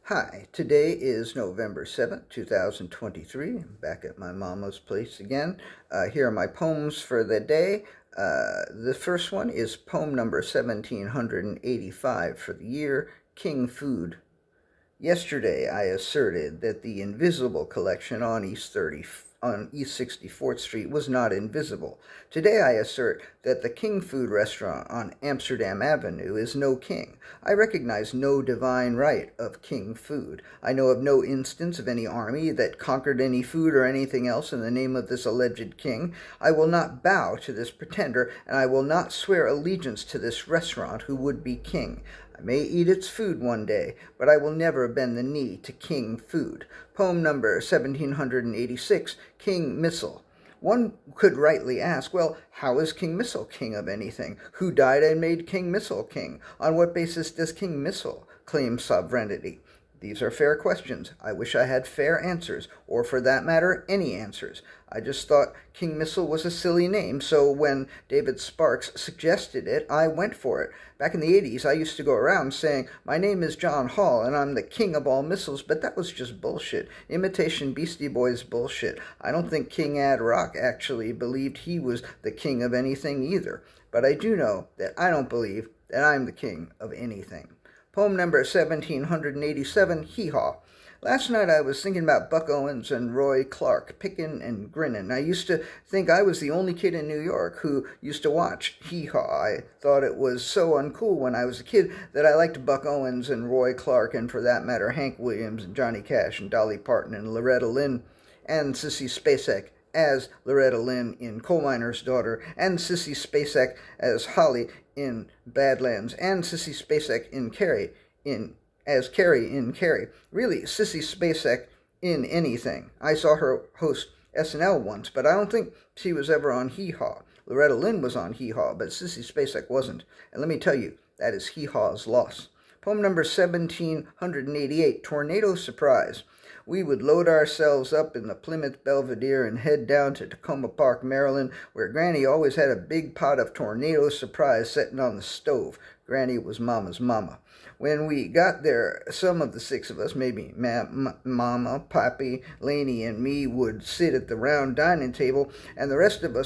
Hi, today is November 7th, 2023. I'm back at my mama's place again. Here are my poems for the day. The first one is poem number 1785 for the year, King Food. Yesterday I asserted that the invisible collection on East 64th Street was not invisible. Today I assert that the King Food restaurant on Amsterdam Avenue is no king. I recognize no divine right of king food. I know of no instance of any army that conquered any food or anything else in the name of this alleged king. I will not bow to this pretender, and I will not swear allegiance to this restaurant who would be king. I may eat its food one day, but I will never bend the knee to king food. Poem number 1786, King Missile. One could rightly ask, well, how is King Missile king of anything? Who died and made King Missile king? On what basis does King Missile claim sovereignty? These are fair questions. I wish I had fair answers, or for that matter, any answers. I just thought King Missile was a silly name, so when David Sparks suggested it, I went for it. Back in the 80s, I used to go around saying, my name is John Hall, and I'm the king of all missiles, but that was just bullshit. Imitation Beastie Boys bullshit. I don't think King Ad Rock actually believed he was the king of anything either. But I do know that I don't believe that I'm the king of anything. Poem number 1787, Hee Haw. Last night I was thinking about Buck Owens and Roy Clark, pickin' and grinnin'. I used to think I was the only kid in New York who used to watch Hee Haw. I thought it was so uncool when I was a kid that I liked Buck Owens and Roy Clark, and for that matter, Hank Williams and Johnny Cash and Dolly Parton and Loretta Lynn and Sissy Spacek as Loretta Lynn in Coal Miner's Daughter, and Sissy Spacek as Holly in Badlands, and Sissy Spacek in Carrie as Carrie in Carrie. Really, Sissy Spacek in anything. I saw her host SNL once, but I don't think she was ever on Hee Haw. Loretta Lynn was on Hee Haw, but Sissy Spacek wasn't. And let me tell you, that is Hee Haw's loss. Poem number 1788, Tornado Surprise. We would load ourselves up in the Plymouth Belvedere and head down to Tacoma Park, Maryland, where Granny always had a big pot of Tornado Surprise sitting on the stove. Granny was Mama's mama. When we got there, some of the six of us, maybe Mama, Pappy, Laney, and me, would sit at the round dining table, and the rest of the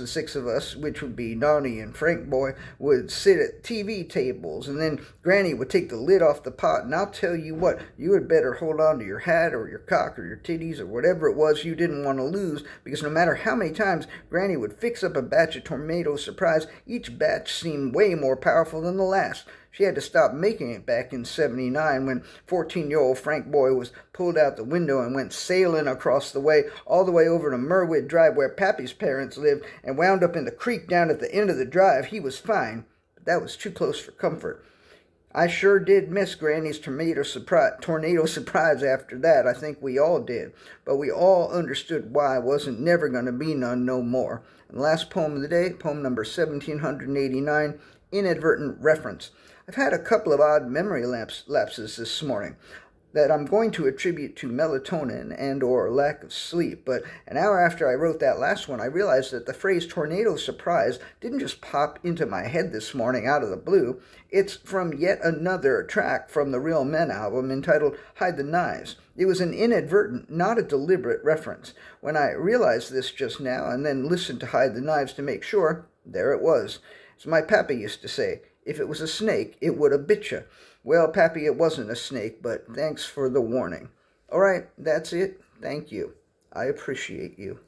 six of us, which would be Donnie and Frank Boy, would sit at TV tables, and then Granny would take the lid off the pot, and I'll tell you what, you had better hold on to your hat or your cock or your titties or whatever it was you didn't want to lose, because no matter how many times Granny would fix up a batch of Tornado Surprise, each batch seemed way more powerful than the last. She had to stop making it back in '79 when 14-year-old Frank Boy was pulled out the window and went sailing across the way, all the way over to Merwood Drive where Pappy's parents lived, and wound up in the creek down at the end of the drive. He was fine, but that was too close for comfort. I sure did miss Granny's tornado surprise after that. I think we all did. But we all understood why it wasn't never going to be none no more. And the last poem of the day, poem number 1789, Inadvertent Reference. I've had a couple of odd memory lapses this morning that I'm going to attribute to melatonin and or lack of sleep, but an hour after I wrote that last one, I realized that the phrase tornado surprise didn't just pop into my head this morning out of the blue. It's from yet another track from the Real Men album entitled Hide the Knives. It was an inadvertent, not a deliberate reference. When I realized this just now and then listened to Hide the Knives to make sure, there it was. As my pappy used to say, if it was a snake, it would have bit you. Well, Pappy, it wasn't a snake, but thanks for the warning. All right, that's it. Thank you. I appreciate you.